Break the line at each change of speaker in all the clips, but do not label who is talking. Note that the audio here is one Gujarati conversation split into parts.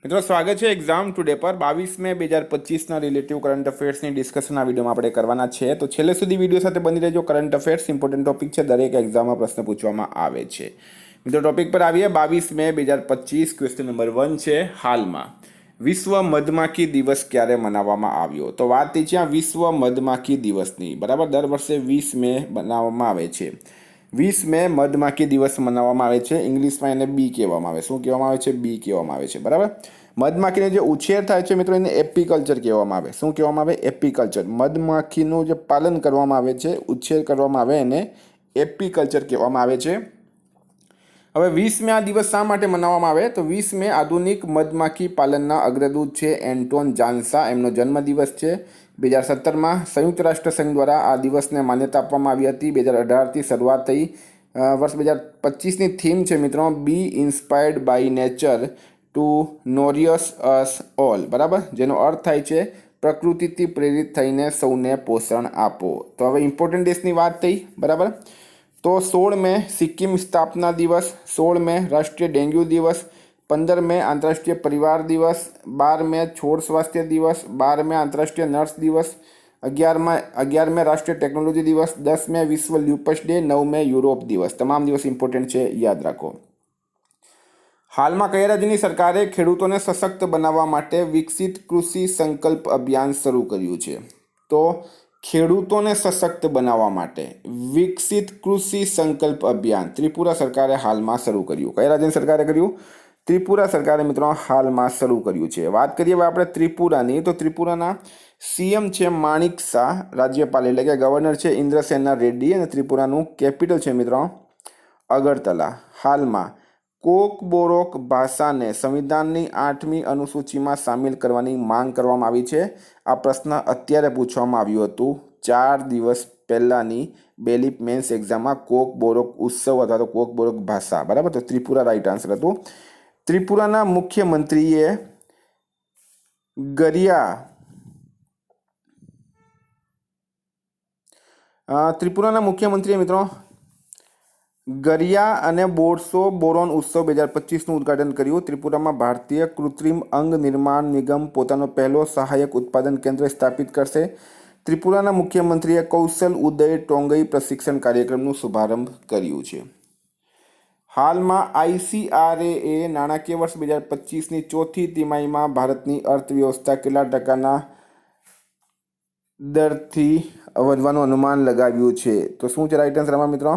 મિત્રો સ્વાગત છે એક્ઝામ ટુડે પર 22 મે 2025ના રિલેટિવ કરંટ અફેર્સની ડિસ્કશનના વિડીયોમાં આપણે કરવાના છે. તો છેલ્લે સુધી વિડીયો સાથે બની રહેજો. કરંટ અફેર્સ ઇમ્પોર્ટન્ટ ટોપિક છે, દરેક એક્ઝામમાં પ્રશ્ન પૂછવામાં આવે છે. મિત્રો ટોપિક પર આવીએ. 22 મે 2025 ક્વેશ્ચન નંબર 1 છે, હાલમાં વિશ્વ મધમાખી દિવસ ક્યારે મનાવવામાં આવ્યો? તો વાત થઈ છે વિશ્વ મધમાખી દિવસની, બરાબર. દર વર્ષે 20 મે મનાવવામાં આવે છે. 20 મે મધમાખી દિવસ મનાવવામાં આવે છે. ઇંગ્લિશમાં એને બી કહેવામાં આવે. શું કહેવામાં આવે છે? બી કહેવામાં આવે છે, બરાબર. મધમાખીને જે ઉછેર થાય છે મિત્રો, એને એપીકલ્ચર કહેવામાં આવે. શું કહેવામાં આવે? એપીકલ્ચર. મધમાખીનું જે પાલન કરવામાં આવે છે, ઉછેર કરવામાં આવે, એને એપીકલ્ચર કહેવામાં આવે છે. હવે 20 મે આ દિવસ શા માટે મનાવવામાં આવે? તો 20 મે આધુનિક મધમાખી પાલનના અગ્રદૂત છે એન્ટોન જાન્સા, એમનો જન્મદિવસ છે. 2017માં સંયુક્ત રાષ્ટ્ર સંઘ દ્વારા આ દિવસને માન્યતા આપવામાં આવી હતી. 2018થી શરૂઆત થઈ. વર્ષ 2025ની થીમ છે મિત્રો, be inspired by nature to nourish us all, બરાબર, જેનો અર્થ થાય છે પ્રકૃતિથી પ્રેરિત થઈને સૌને પોષણ આપો. તો હવે ઇમ્પોર્ટન્ટ ડેસની વાત થઈ, બરાબર. તો 16 મે સિક્કિમ સ્થાપના દિવસ, 16 મે રાષ્ટ્રીય ડેન્ગ્યુ દિવસ, 15 મે આંતરરાષ્ટ્રીય પરિવાર દિવસ, 12 મે છોડ સ્વાસ્થ્ય દિવસ, 12 મે આંતરરાષ્ટ્રીય નર્સ દિવસ, 11 મે રાષ્ટ્રીય ટેકનોલોજી દિવસ, 10 મે વિશ્વ લ્યુપસ ડે, 9 મે યુરોપ દિવસ. તમામ દિવસ ઇમ્પોર્ટન્ટ છે, યાદ રાખો. હાલમાં કયા રાજ્યની સરકારે ખેડૂતોને સશક્ત બનાવવા માટે વિકસિત કૃષિ સંકલ્પ અભિયાન શરૂ કર્યું છે? તો ખેડૂતોને સશક્ત બનાવવા માટે વિકસિત કૃષિ સંકલ્પ અભિયાન ત્રિપુરા સરકારે હાલમાં શરૂ કર્યું. કયા રાજ્યની સરકારે કર્યું? ત્રિપુરા સરકારે મિત્રો હાલમાં શરૂ કર્યું છે. વાત કરીએ હવે આપણે ત્રિપુરાની, તો ત્રિપુરાના સીએમ છે માણિક શાહ, રાજ્યપાલ એટલે કે ગવર્નર છે ઇન્દ્રસેના રેડ્ડી, અને ત્રિપુરાનું કેપિટલ છે મિત્રો અગરતલા. હાલમાં કોકબોરોક ભાષાને સંવિધાનની 8મી અનુસૂચિમાં સામેલ કરવાની માંગ કરવામાં આવી છે. આ પ્રશ્ન અત્યારે પૂછવામાં આવ્યું હતું 4 દિવસ પહેલાંની બેલીપ મેન્સ એક્ઝામમાં. કોકબોરોક ઉત્સવ અથવા તો કોકબોરોક ભાષા, બરાબર. તો ત્રિપુરા રાઈટ આન્સર હતું. ત્રિપુરાના મુખ્યમંત્રીએ મિત્રો ગરિયા અને બોરસો બોરોન ઉત્સવ 2025નું ઉદ્ઘાટન કર્યું. ત્રિપુરામાં ભારતીય કૃત્રિમ અંગ નિર્માણ નિગમ પોતાનો પહેલો સહાયક ઉત્પાદન કેન્દ્ર સ્થાપિત કરશે. ત્રિપુરાના મુખ્યમંત્રીએ કૌશલ ઉદય ટોંગઈ પ્રશિક્ષણ કાર્યક્રમનું શુભારંભ કર્યું છે. હાલમાં આઈસીઆરએ નાણાકીય વર્ષ 2025ની ચોથી તિમાહીમાં ભારતની અર્થવ્યવસ્થા કેટલા ટકાના દરથી વધવાનું અનુમાન લગાવ્યું છે? તો શું છે રાઈટ આન્સર આમાં મિત્રો?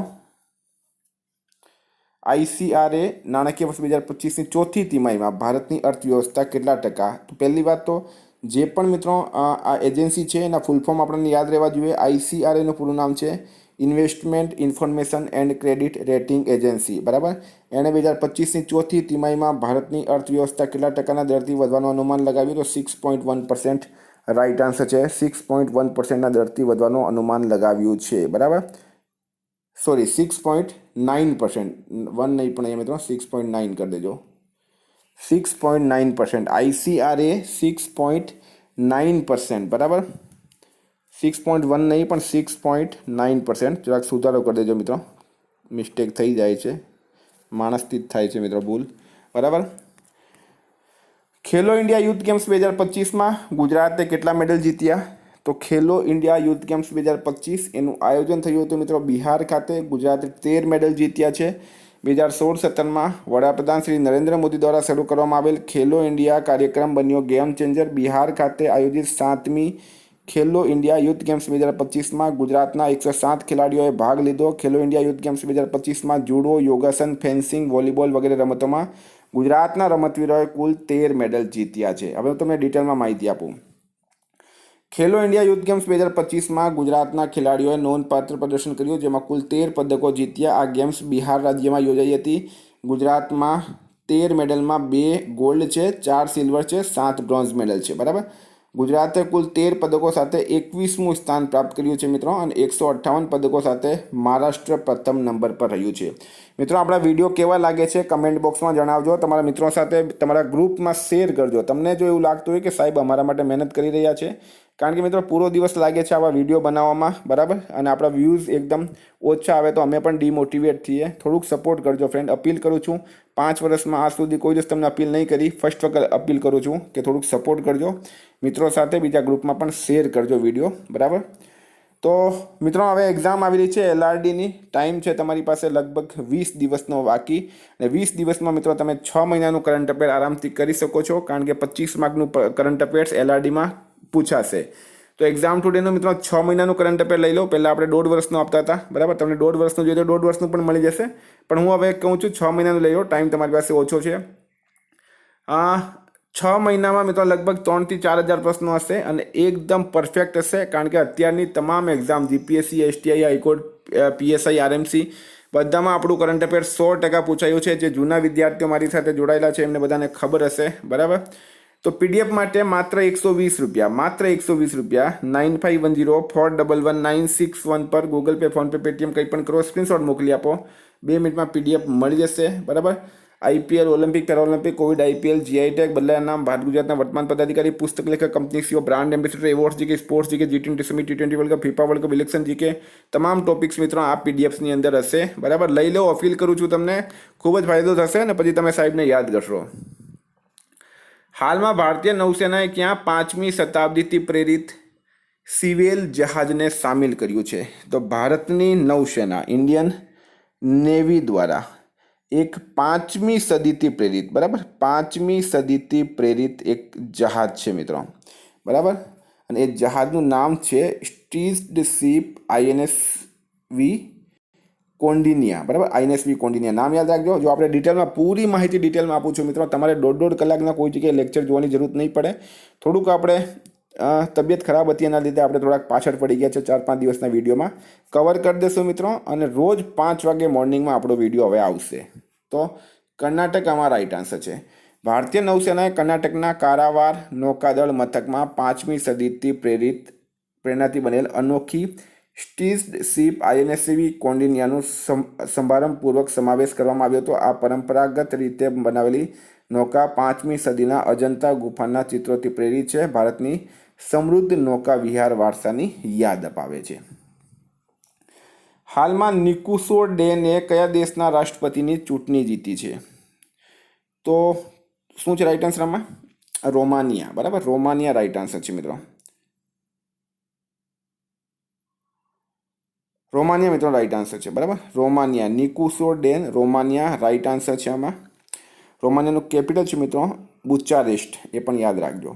આઈસીઆરએ નાણાકીય વર્ષ 2025ની ચોથી તિમાહીમાં ભારતની અર્થવ્યવસ્થા કેટલા ટકા? તો પહેલી વાત તો જે પણ મિત્રો આ એજન્સી છે એના ફૂલ ફોર્મ આપણને યાદ રહેવા જોઈએ. આઈસીઆરએનું પૂરું નામ છે investment information and credit rating agency, બરાબર. એણે 2025ની ચોથી તિમાહીમાં ભારતની અર્થવ્યવસ્થા કેટલા ટકાના દરથી વધવાનું અનુમાન લગાવ્યું? તો 6.1% રાઈટ આન્સર છે. 6.1%ના દરથી વધવાનું અનુમાન લગાવ્યું છે, બરાબર. સોરી 6.9%, 1 નહીં પણ અહીંયા મિત્રો 6.9 કરી દેજો. 6.9%, આઈસીઆરએ 6.9%, બરાબર. 6.1 નહીં પણ 6.9%. જરાક સુધારો કરી દેજો મિત્રો, મિસ્ટેક થઈ જાય છે, માણસથી જ થાય છે મિત્રો ભૂલ, બરાબર. ખેલો ઇન્ડિયા યુથ ગેમ્સ 2025માં ગુજરાતે કેટલા મેડલ જીત્યા? તો ખેલો ઇન્ડિયા યુથ ગેમ્સ 2025 એનું આયોજન થયું હતું મિત્રો બિહાર ખાતે. ગુજરાતે 13 મેડલ જીત્યા છે. 2016-17માં વડાપ્રધાન શ્રી નરેન્દ્ર મોદી દ્વારા શરૂ કરવામાં આવેલ ખેલો ઇન્ડિયા કાર્યક્રમ બન્યો ગેમ ચેન્જર. બિહાર ખાતે આયોજિત 7મી ખેલો ઇન્ડિયા યુથ ગેમ્સ 2025માં ગુજરાતના 107 ખેલાડીઓએ ભાગ લીધો. ખેલો ઇન્ડિયા યુથ ગેમ્સ 2025માં જુડો, યોગાસન, ફેન્સિંગ, વોલીબોલ વગેરે રમતોમાં ગુજરાતના રમતવીરોએ કુલ 13 મેડલ જીત્યા છે. હવે હું તમને ડિટેલમાં માહિતી આપું. ખેલો ઇન્ડિયા યુથ ગેમ્સ 2025માં ગુજરાતના ખેલાડીઓએ નોંધપાત્ર પ્રદર્શન કર્યું, જેમાં કુલ 13 પદકો જીત્યા. આ ગેમ્સ બિહાર રાજ્યમાં યોજાઈ હતી. ગુજરાતમાં 13 મેડલમાં 2 ગોલ્ડ છે, 4 સિલ્વર છે, 7 બ્રોન્ઝ મેડલ છે, બરાબર. ગુજરાતે કુલ 13 પદકો સાથે 21મું સ્થાન પ્રાપ્ત કર્યું છે મિત્રો, અને 158 પદકો સાથે મહારાષ્ટ્ર પ્રથમ નંબર પર રહ્યું છે. મિત્રો આપણા વિડીયો કેવા લાગે છે કમેન્ટ બોક્સમાં જણાવજો. તમારા મિત્રો સાથે તમારા ગ્રુપમાં શેર કરજો. તમને જો એવું લાગતું હોય કે સાહેબ અમારા માટે મહેનત કરી રહ્યા છે, કારણ કે મિત્રો પૂરો દિવસ લાગે છે આવા વિડીયો બનાવવામાં, બરાબર, અને આપણા વ્યૂઝ એકદમ ઓછા આવે તો અમે પણ ડિમોટિવેટ થઈએ. થોડુંક સપોર્ટ કરજો ફ્રેન્ડ, અપીલ કરું છું. 5 વર્ષમાં આજ સુધી કોઈ દિવસ તમને અપીલ નહીં કરી, ફર્સ્ટ વખત અપીલ કરું છું કે થોડુંક સપોર્ટ કરજો. મિત્રો સાથે બીજા ગ્રુપમાં પણ શેર કરજો વિડીયો, બરાબર. તો મિત્રો હવે એક્ઝામ આવી રહી છે LRDની. ટાઈમ છે તમારી પાસે લગભગ 20 દિવસનો બાકી, અને 20 દિવસમાં મિત્રો તમે 6 મહિનાનું કરંટ અફેર આરામથી કરી શકો છો, કારણ કે 25 માર્કનું કરંટ અફેર્સ LRDમાં પૂછાશે. તો એક્ઝામ ટુડેનું મિત્રો 6 મહિનાનું કરંટ અફેર લઈ લો. પહેલાં આપણે 1.5 વર્ષનું આપતા હતા, બરાબર. તમને 1.5 વર્ષનું જોઈએ તો 1.5 વર્ષનું પણ મળી જશે, પણ હું હવે કહું છું 6 મહિનાનું લઈ લો. ટાઈમ તમારી પાસે ઓછો છે. 6 મહિનામાં મિત્રો લગભગ 3 થી 4 હજાર પ્રશ્નો હશે અને એકદમ પરફેક્ટ હશે, કારણ કે અત્યારની તમામ exam GPSC, STI, high court, PSI, RMC બધામાં આપણું કરંટ અફેર 100% પૂછાયું છે. જે જૂના વિદ્યાર્થીઓ મારી સાથે જોડાયેલા છે એમને બધાને ખબર હશે, બરાબર. તો PDF માટે માત્ર 120 રૂપિયા, માત્ર 120 રૂપિયા. 9510411961 પર ગૂગલ પે, ફોનપે, પેટીએમ કંઈ પણ કરો, સ્ક્રીનશોટ મોકલી આપો. 2 મિનિટમાં PDF મળી જશે, બરાબર. IPL, Olympic, Paralympic, Covid, IPL, GI tag, બદલાયા નામ, ભારત ગુજરાતના વર્તમાન પદાધિકારી, પુસ્તક લેખક, company CEO, brand ambassador, awards GK, sports GK, G20 summit, T20 world cup, FIFA world cup, election GK, તમામ ટોપિક્સ મિત્રો આ PDFsની અંદર હશે, બરાબર. લઈ લો, અપીલ કરું છું તમને, ખૂબ જ ફાયદો થશે અને પછી તમે સાહેબને યાદ કરશો. હાલમાં ભારતીય નૌસેનાએ ક્યાં 5મી શતાબ્દીથી પ્રેરિત સિવિલ જહાજને સામેલ કર્યું છે? તો ભારતની નૌસેના, ઇન્ડિયન નેવી દ્વારા એક 5મી સદીથી પ્રેરિત, બરાબર, 5મી સદીથી પ્રેરિત એક જહાજ છે મિત્રો, બરાબર. અને એ જહાજનું નામ છે સ્ટીઝડ શિપ INSV કોન્ડિનિયા, બરાબર. INSV કોન્ડિનિયા નામ યાદ રાખજો. જો આપણે ડિટેલમાં પૂરી માહિતી ડિટેલમાં આપું છું મિત્રો, તમારે 1.5 કલાકના કોઈ જગ્યાએ લેક્ચર જોવાની જરૂર નહીં પડે. થોડુંક આપણે તબિયત ખરાબ હતી એના લીધે આપણે થોડાક પાછળ પડી ગયા છે. 4-5 દિવસના વિડીયોમાં કવર કરી દેશું મિત્રો, અને રોજ 5 વાગે મોર્નિંગમાં આપણો વિડીયો હવે આવશે. તો કર્ણાટક આમાં રાઈટ આન્સર છે. ભારતીય નૌસેનાએ કર્ણાટકના કારાવાર નૌકાદળ મથકમાં 5મી સદીથી પ્રેરણાથી બનેલ અનોખી સ્ટીઝડ શિપ INSV કોન્ડિનિયાનું સમારંભપૂર્વક સમાવેશ કરવામાં આવ્યો હતો. આ પરંપરાગત રીતે બનાવેલી નૌકા 5મી સદીના અજંતા ગુફાના ચિત્રોથી પ્રેરિત છે. ભારતની સમૃદ્ધ નૌકા વિહાર વારસાની યાદ અપાવે છે. હાલમાં નિકુસો ડેને કયા દેશના રાષ્ટ્રપતિની ચૂંટણી જીતી છે? તો શું છે રાઈટ આન્સર આમાં? રોમાનિયા, બરાબર. રોમાનિયા રાઈટ આન્સર છે મિત્રો. રોમાનિયા મિત્રો રાઈટ આન્સર છે, બરાબર. રોમાનિયા, નિકુસો ડેન, રોમાનિયા રાઈટ આન્સર છે આમાં. રોમાનિયાનું કેપિટલ છે મિત્રો બુચારેસ્ટ, એ પણ યાદ રાખજો.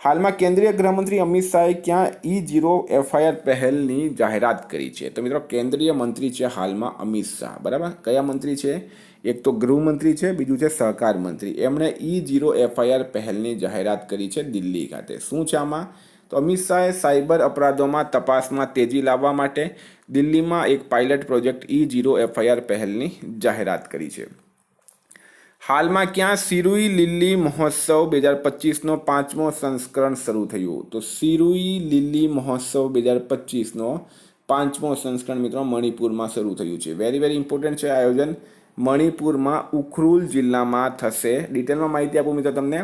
હાલમાં કેન્દ્રીય ગૃહમંત્રી અમિત શાહે ક્યાં E0 FIR પહેલની જાહેરાત કરી છે? તો મિત્રો કેન્દ્રીય મંત્રી છે હાલમાં અમિત શાહ, બરાબર. કયા મંત્રી છે? એક તો ગૃહમંત્રી છે, બીજું છે સહકાર મંત્રી. એમણે E0 FIR પહેલની જાહેરાત કરી છે દિલ્હી ખાતે. શું છે આમાં? તો અમિત શાહે સાયબર અપરાધોમાં તપાસમાં તેજી લાવવા માટે દિલ્હીમાં એક પાયલટ પ્રોજેક્ટ E0 FIR પહેલની જાહેરાત કરી છે. હાલમાં ક્યાં સિરુઈ લીલી મહોત્સવ 2025નો 5મો સંસ્કરણ શરૂ થયું? તો સિરુઈ લીલી મહોત્સવ 2025નો 5મો સંસ્કરણ મિત્રો મણિપુરમાં શરૂ થયું છે. વેરી ઇમ્પોર્ટન્ટ છે આયોજન. મણિપુરમાં ઉખરુલ જિલ્લામાં થશે. ડિટેલમાં માહિતી આપું મિત્રો તમને.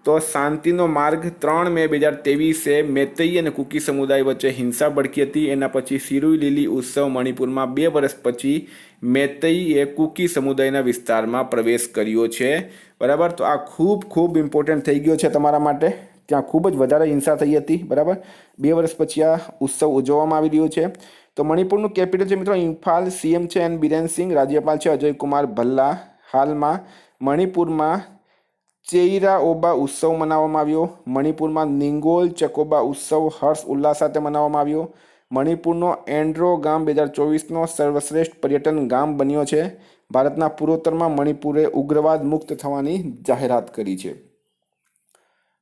તો શાંતિનો માર્ગ 3 મે 2023 મેતઈ અને કુકી સમુદાય વચ્ચે હિંસા ભડકી હતી. એના પછી સિરુઈ લીલી ઉત્સવ મણિપુરમાં 2 વર્ષ પછી મેતઈએ કુકી સમુદાયના વિસ્તારમાં પ્રવેશ કર્યો છે, બરાબર. તો આ ખૂબ ઇમ્પોર્ટન્ટ થઈ ગયો છે તમારા માટે. ત્યાં ખૂબ જ વધારે હિંસા થઈ હતી, બરાબર. 2 વર્ષ પછી આ ઉત્સવ ઉજવવામાં આવી રહ્યો છે. તો મણિપુરનું કેપિટલ છે મિત્રો ઇમ્ફાલ. CM છે N બિરેન સિંઘ. રાજ્યપાલ છે અજય કુમાર ભલ્લા. હાલમાં મણિપુરમાં ચેઈરાઓબા ઉત્સવ મનાવવામાં આવ્યો. મણિપુરમાં નિંગોલ ચકોબા ઉત્સવ હર્ષ ઉલ્લાસ સાથે મનાવવામાં આવ્યો. મણિપુરનો એન્ડ્રો ગામ 2024નો સર્વશ્રેષ્ઠ પર્યટન ગામ બન્યો છે. ભારતના પૂર્વોત્તરમાં મણિપુરે ઉગ્રવાદ મુક્ત થવાની જાહેરાત કરી છે.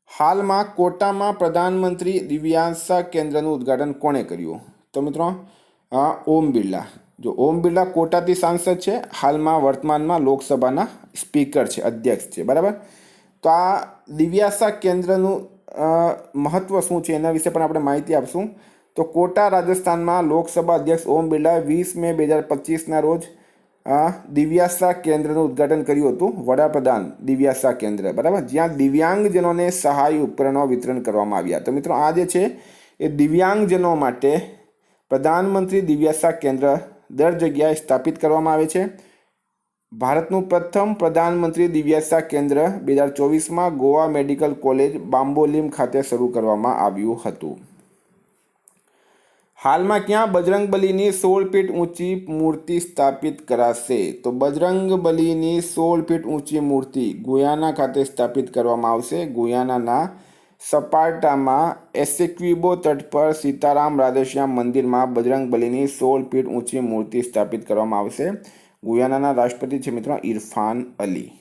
હાલમાં કોટામાં પ્રધાનમંત્રી દિવ્યાંશા કેન્દ્રનું ઉદ્ઘાટન કોણે કર્યું? તો મિત્રો ઓમ બિરલા. જો ઓમ બિરલા કોટાથી સાંસદ છે, હાલમાં વર્તમાનમાં લોકસભાના સ્પીકર છે, અધ્યક્ષ છે, બરાબર. તો આ દિવ્યાંશા કેન્દ્રનું મહત્વ શું છે એના વિશે પણ આપણે માહિતી આપશું. તો કોટા રાજસ્થાનમાં લોકસભા અધ્યક્ષ ઓમ બિરલાએ 20 મે 2025ના રોજ દિવ્યાશા કેન્દ્રનું ઉદ્ઘાટન કર્યું હતું વડાપ્રધાન દિવ્યાશા કેન્દ્ર, બરાબર, જ્યાં દિવ્યાંગજનોને સહાય ઉપકરણો વિતરણ કરવામાં આવ્યા. તો મિત્રો આ જે છે એ દિવ્યાંગજનો માટે પ્રધાનમંત્રી દિવ્યાશા કેન્દ્ર દર જગ્યાએ સ્થાપિત કરવામાં આવે છે. ભારતનું પ્રથમ પ્રધાનમંત્રી દિવ્યાશા કેન્દ્ર 2024માં ગોવા મેડિકલ કોલેજ બાંબોલીમ ખાતે શરૂ કરવામાં આવ્યું હતું. હાલમાં ક્યાં બજરંગબલીની 16 ફીટ ઊંચી મૂર્તિ સ્થાપિત કરાશે? તો બજરંગબલીની 16 ફીટ ઊંચી મૂર્તિ ગુયાના ખાતે સ્થાપિત કરવામાં આવશે. ગુયાનાના સપાટામાં એસેક્વિબો તટ પર સીતારામ રાધેશ્યામ મંદિરમાં બજરંગબલીની 16 ફીટ ઊંચી મૂર્તિ સ્થાપિત કરવામાં આવશે. ગુયાનાના રાષ્ટ્રપતિ છે મિત્રો ઇરફાન અલી.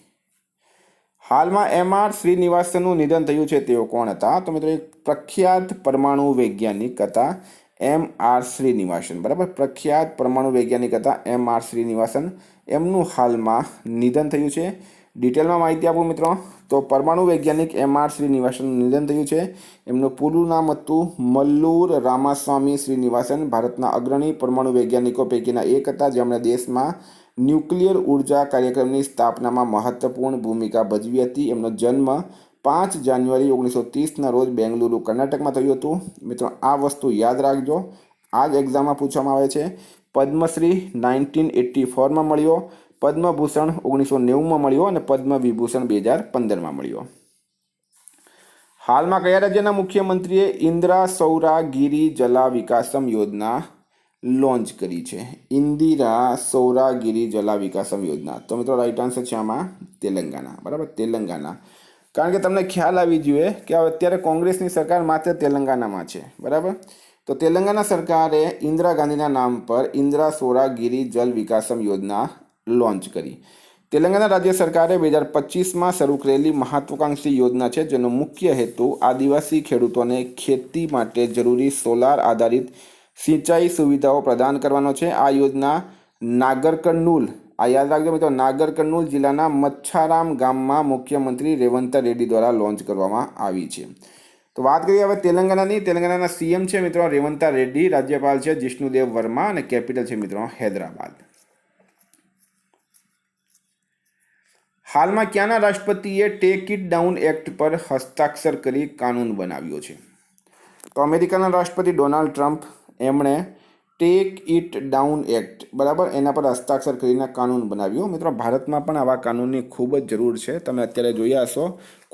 હાલમાં MR શ્રીનિવાસનનું નિધન થયું છે. તેઓ કોણ હતા? તો મિત્રો એક પ્રખ્યાત પરમાણુ વૈજ્ઞાનિક હતા MR શ્રીનિવાસન, બરાબર, પ્રખ્યાત પરમાણુ વૈજ્ઞાનિક હતા MR શ્રીનિવાસન. એમનું હાલમાં નિધન થયું છે. ડિટેલમાં માહિતી આપું મિત્રો તો પરમાણુ વૈજ્ઞાનિક MR શ્રીનિવાસનનું નિધન થયું છે. એમનું પૂરું નામ હતું મલ્લુર રામાસ્વામી શ્રીનિવાસન. ભારતના અગ્રણી પરમાણુ વૈજ્ઞાનિકો પૈકીના એક હતા, જેમણે દેશમાં ન્યુક્લિયર ઉર્જા કાર્યક્રમની સ્થાપનામાં મહત્વપૂર્ણ ભૂમિકા ભજવી હતી. એમનો જન્મ 5 જાન્યુઆરી 1930ના રોજ બેંગલુરુ કર્ણાટકમાં થયું હતું. મિત્રો આ વસ્તુ યાદ રાખજો, આ જ એક્ઝામમાં પૂછવામાં આવે છે. પદ્મશ્રી 1984માં મળ્યો, પદ્મભૂષણ 1990માં મળ્યો અને પદ્મ વિભૂષણ 2015માં મળ્યો. હાલમાં કયા રાજ્યના મુખ્યમંત્રીએ ઇન્દિરા સૌરાગીરી જલા વિકાસમ યોજના લોન્ચ કરી છે? ઇન્દિરા સૌરાગીરી જલા વિકાસમ યોજના. તો મિત્રો રાઈટ આન્સર છે આમાં તેલંગાણા, બરાબર, તેલંગાણા. કારણ કે તમને ખ્યાલ આવી જોઈએ કે અત્યારે કોંગ્રેસની સરકાર માત્ર તેલંગાણામાં છે, બરાબર. તો તેલંગાણા સરકારે ઇન્દિરા ગાંધીના નામ પર ઇન્દિરા સૌરાગીરી જલ વિકાસમ યોજના લોન્ચ કરી. તેલંગાણા રાજ્ય સરકારે 2025માં શરૂ કરેલી મહત્વાકાંક્ષી યોજના છે, જેનો મુખ્ય હેતુ આદિવાસી ખેડૂતોને ખેતી માટે જરૂરી સોલાર આધારિત સિંચાઈ સુવિધાઓ પ્રદાન કરવાનો છે. આ યોજના નાગર કર્નૂલ, આ યાદ રાખજો મિત્રો, નાગર કર્નૂલ જિલ્લાના મચ્છારામ ગામમાં મુખ્યમંત્રી રેવંત રેડ્ડી દ્વારા લોન્ચ કરવામાં આવી છે. તો વાત કરીએ હવે તેલંગાણાની. તેલંગાણાના CM છે મિત્રો રેવંત રેડ્ડી, રાજ્યપાલ છે જિષ્ણુદેવ વર્મા અને કેપિટલ છે મિત્રો હૈદરાબાદ. હાલમાં ક્યાંના રાષ્ટ્રપતિએ ટેક ઇટ ડાઉન એક્ટ પર હસ્તાક્ષર કરી કાનૂન બનાવ્યો છે? તો અમેરિકાના રાષ્ટ્રપતિ ડોનાલ્ડ ટ્રમ્પ, એમણે ટેક ઇટ ડાઉન એક્ટ, બરાબર, એના પર હસ્તાક્ષર કરીને કાનૂન બનાવ્યો. મિત્રો ભારતમાં પણ આવા કાનૂનની ખૂબ જ જરૂર છે. તમે અત્યારે જોયા હશો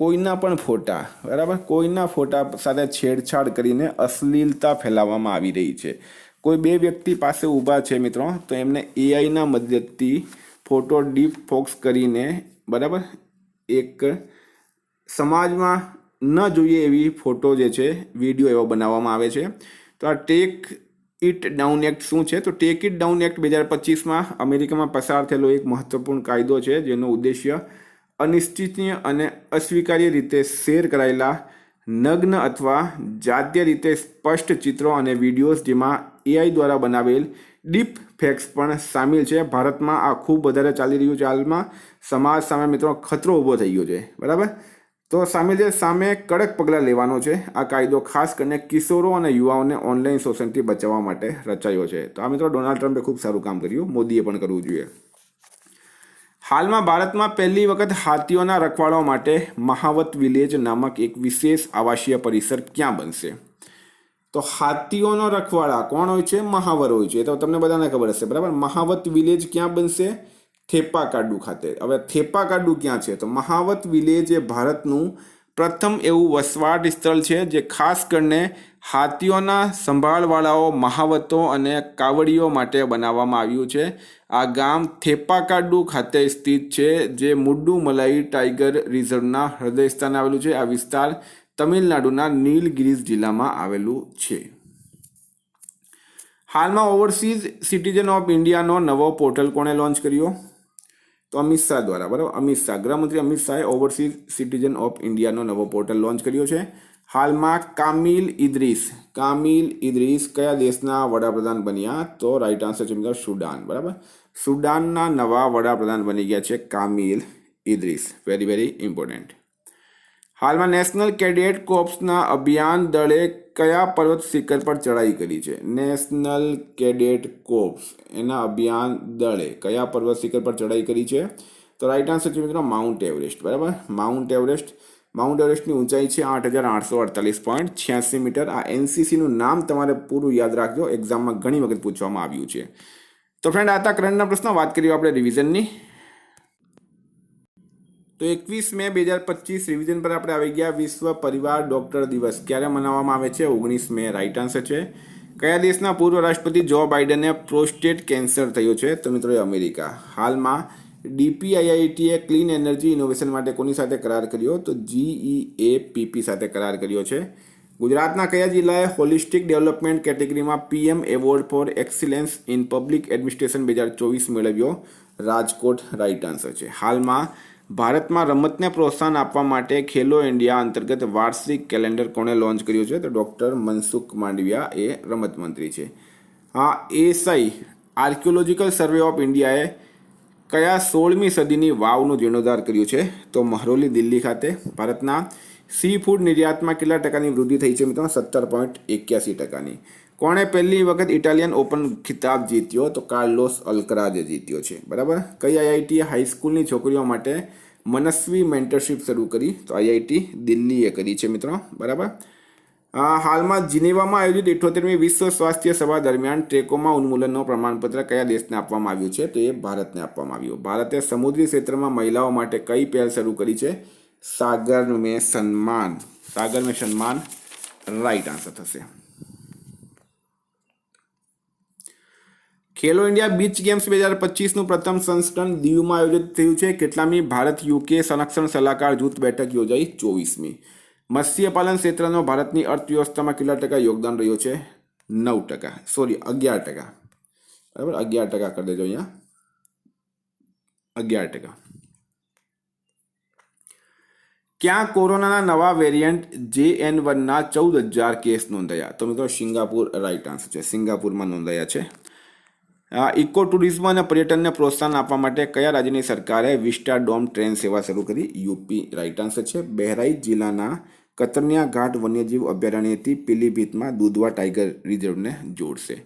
કોઈના પણ ફોટા, બરાબર, કોઈના ફોટા સાથે છેડછાડ કરીને અશ્લીલતા ફેલાવવામાં આવી રહી છે. કોઈ બે વ્યક્તિ પાસે ઊભા છે મિત્રો, તો એમને AIના મદદથી ફોટો ડીપ ફોક્સ કરીને, બરાબર, એક સમાજમાં ન જોઈએ એવી ફોટો જે છે, વિડીયો એવો બનાવવામાં આવે છે. તો આ ટેક ઇટ ડાઉન એક્ટ શું છે? તો ટેક ઇટ ડાઉન એક્ટ 2025માં અમેરિકામાં પસાર થયેલો એક મહત્વપૂર્ણ કાયદો છે, જેનો ઉદ્દેશ્ય અનિશ્ચિતનીય અને અસ્વીકાર્ય રીતે શેર કરાયેલા નગ્ન અથવા જાતીય રીતે સ્પષ્ટ ચિત્રો અને વિડીયોઝ, જેમાં AI દ્વારા બનાવેલ ડીપ ફેક્સ પણ સામેલ છે. ભારતમાં આ ખૂબ વધારે ચાલી રહ્યું છે હાલમાં. સમાજ સામે મિત્રો ખતરો ઊભો થઈ ગયો છે, બરાબર. તો સામે કડક પગલાં લેવાનો છે. આ કાયદો ખાસ કરીને કિશોરો અને યુવાઓને ઓનલાઈન શોષણથી બચાવવા માટે રચાયો છે. તો આ મિત્રો ડોનાલ્ડ ટ્રમ્પે ખૂબ સારું કામ કર્યું, મોદીએ પણ કરવું જોઈએ. હાલમાં ભારતમાં પહેલી વખત હાથીઓના રખવાડવા માટે મહાવત વિલેજ નામક એક વિશેષ આવાસીય પરિસર ક્યાં બનશે? તો હાથીઓનો રખવાડા કોણ હોય છે? મહાવર હોય છે. તો તમને બધાને ખબર હશે, બરાબર. મહાવત વિલેજ ક્યાં બનશે? થેપાકાડુ ખાતે. હવે થેપાકાડુ ક્યાં છે? તો મહાવત વિલેજ એ ભારતનું પ્રથમ એવું વસવાટ સ્થળ છે, જે ખાસ કરીને હાથીઓના સંભાળવાળાઓ, મહાવતો અને કાવડીઓ માટે બનાવવામાં આવ્યું છે. આ ગામ થેપાકાડુ ખાતે સ્થિત છે, જે મુડ્ડુમલાઈ ટાઈગર રિઝર્વના હૃદય સ્થાને આવેલું છે. આ વિસ્તાર તમિલનાડુના નીલગિરીઝ જિલ્લામાં આવેલું છે. હાલમાં ઓવરસીઝ સિટીઝન ઓફ ઇન્ડિયાનો નવો પોર્ટલ કોણે લોન્ચ કર્યો? તો અમિત શાહ દ્વારા, બરાબર. અમિત શાહ, ગૃહમંત્રી અમિત શાહે ઓવરસીઝ સિટીઝન ઓફ ઇન્ડિયાનો નવો પોર્ટલ લોન્ચ કર્યો છે. હાલમાં કામિલ ઇદ્રીસ કયા દેશના વડાપ્રધાન બન્યા? તો રાઈટ આન્સર છે મિત્રો સુડાન, બરાબર. સુડાનના નવા વડાપ્રધાન બની ગયા છે Kamil Idris. Very very important. હાલમાં નેશનલ કેડેટ કોર્પ્સના અભિયાન દળે કયા પર્વત શિખર પર ચઢાઈ કરી છે? નેશનલ કેડેટ કોર્પ્સ એના અભિયાન દળે કયા પર્વત શિખર પર ચઢાઈ કરી છે? તો રાઈટ આન્સર છે મિત્રો માઉન્ટ એવરેસ્ટ. બરાબર, માઉન્ટ એવરેસ્ટ. માઉન્ટ એવરેસ્ટની ઊંચાઈ છે 8,848.86 મીટર. આ એનસીસીનું નામ તમારે પૂરું યાદ રાખજો, એક્ઝામમાં ઘણી વખત પૂછવામાં આવ્યું છે. તો ફ્રેન્ડ, આ હતા કરંટના પ્રશ્નો. વાત કરીએ આપણે રિવિઝનની. તો 21 મે 2025 રિવિઝન પર આપણે આવી ગયા. વિશ્વ પરિવાર ડોક્ટર દિવસ ક્યારે મનાવવામાં આવે છે? 19 મે રાઈટ આન્સર છે. કયા દેશના પૂર્વ રાષ્ટ્રપતિ જો બાઇડનને પ્રોસ્ટેટ કેન્સર થયો છે? તો મિત્રો એ અમેરિકા. હાલમાં DPIITએ ક્લીન એનર્જી ઇનોવેશન માટે કોની સાથે કરાર કર્યો? તો GEAPP સાથે કરાર કર્યો છે. ગુજરાતના કયા જિલ્લાએ હોલિસ્ટિક ડેવલપમેન્ટ કેટેગરીમાં PM award four excellence in public administration 2024 મેળવ્યો? રાજકોટ રાઈટ આન્સર છે. હાલમાં ભારતમાં રમતને પ્રોત્સાહન આપવા માટે ખેલો ઇન્ડિયા અંતર્ગત વાર્ષિક કેલેન્ડર કોણે લોન્ચ કર્યું છે? તો ડૉક્ટર મનસુખ માંડવિયા એ રમત મંત્રી છે. હા, એસઆઈ આર્કિયોલોજીકલ સર્વે ઓફ ઇન્ડિયાએ કયા 16મી સદીની વાવનું જીર્ણોદ્ધાર કર્યું છે? તો મહરૌલી, દિલ્હી ખાતે. ભારતના સી ફૂડ નિર્યાતમાં કેટલા ટકાની વૃદ્ધિ થઈ છે મિત્રો? 17.81%. કોણે પહેલી વખત ઇટાલિયન ઓપન ખિતાબ જીત્યો? તો કાર્લોસ અલ્કરાજે જીત્યો છે. બરાબર. કઈ આઈઆઈટીએ હાઈસ્કૂલની છોકરીઓ માટે મનસ્વી મેન્ટરશિપ શરૂ કરી? તો આઈઆઈટી દિલ્હીએ કરી છે મિત્રો. બરાબર. હાલમાં જીનેવામાં આયોજિત 78મી વિશ્વ સ્વાસ્થ્ય સભા દરમિયાન ટ્રેકોમા ઉન્મૂલનનું પ્રમાણપત્ર કયા દેશને આપવામાં આવ્યું છે? તો એ ભારતને આપવામાં આવ્યું. ભારતે સમુદ્રી ક્ષેત્રમાં મહિલાઓ માટે કઈ પહેલ શરૂ કરી છે? સાગર મેં સન્માન. સાગર મેં સન્માન રાઈટ આન્સર થશે. ખેલો ઇન્ડિયા બીચ ગેમ્સ 2025નું પ્રથમ સંસ્કરણ દીવમાં આયોજિત થયું છે. કેટલામી ભારત UK સંરક્ષણ સલાહકાર જૂથ બેઠક યોજાઈ? 24મી. મત્સ્યપાલન ક્ષેત્રનો ભારતની અર્થવ્યવસ્થામાં કેટલા ટકા યોગદાન રહ્યો છે? 9%. સોરી, 11%. બરાબર, 11% કરી દેજો અહીંયા. 11%. ક્યાં કોરોનાના નવા વેરિયન્ટ JN1ના 14,000 કેસ નોંધાયા? તો મિત્રો સિંગાપુર રાઈટ આન્સર છે. સિંગાપુરમાં નોંધાયા છે. ઇકો ટુરિઝમ અને પર્યટનને પ્રોત્સાહન આપવા માટે કયા રાજ્યની સરકારે વિસ્ટાડોમ ટ્રેન સેવા શરૂ કરી? UP રાઈટ આન્સર છે. બહેરાઇચ જિલ્લાના કતરનિયા ઘાટ વન્યજીવ અભયારણ્યથી પીલીભીતમાં દુધવા ટાઈગર રિઝર્વને જોડશે.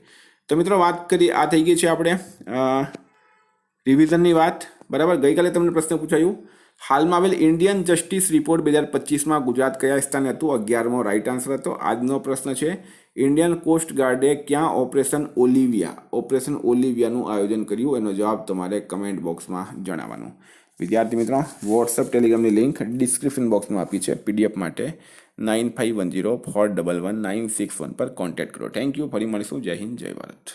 તો મિત્રો વાત કરી, આ થઈ ગઈ છે આપણે રિવિઝનની વાત. બરાબર. ગઈકાલે તમને પ્રશ્ન પૂછાયું, હાલમાં આવેલ ઇન્ડિયન જસ્ટિસ રિપોર્ટ 2025માં ગુજરાત કયા સ્થાને હતું? 11મો રાઈટ આન્સર હતો. આજનો પ્રશ્ન છે, ઇન્ડિયન કોસ્ટ ગાર્ડે ક્યાં ઓપરેશન ઓલિવિયાનું આયોજન કર્યું? એનો જવાબ તમારે કમેન્ટ બોક્સમાં જણાવવાનો. વિદ્યાર્થી મિત્રો, વોટ્સઅપ ટેલિગ્રામની લિંક ડિસ્ક્રિપ્શન બોક્સમાં આપી છે. PDF માટે 9510411961 પર કોન્ટેક્ટ કરો. Thank you. ફરી મળીશું. જય હિન્દ, જય ભારત.